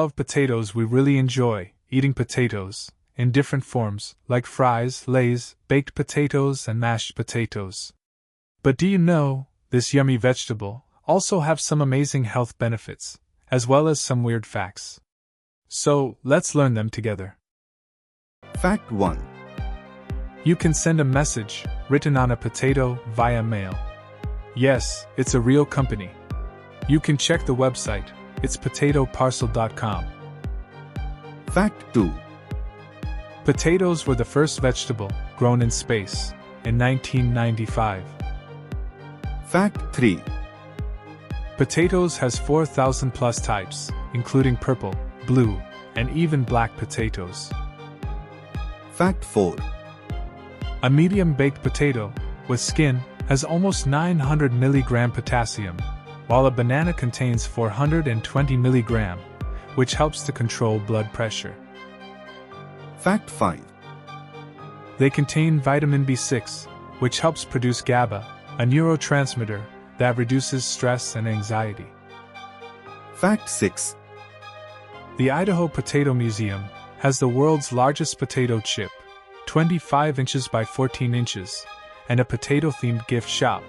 love potatoes. We really enjoy eating potatoes in different forms, like fries, lays, baked potatoes, and mashed potatoes. But do you know, this yummy vegetable also have some amazing health benefits, as well as some weird facts. So, let's learn them together. Fact 1. You can send a message written on a potato via mail. Yes, it's a real company. You can check the website, it's potatoparcel.com. Fact 2. Potatoes were the first vegetable grown in space in 1995. Fact 3. Potatoes has 4,000 plus types, including purple, blue, and even black potatoes. Fact 4. A medium baked potato with skin has almost 900 mg potassium, while a banana contains 420 mg, which helps to control blood pressure. Fact 5. They contain vitamin B6, which helps produce GABA, a neurotransmitter that reduces stress and anxiety. Fact 6. The Idaho Potato Museum has the world's largest potato chip, 25 inches by 14 inches, and a potato-themed gift shop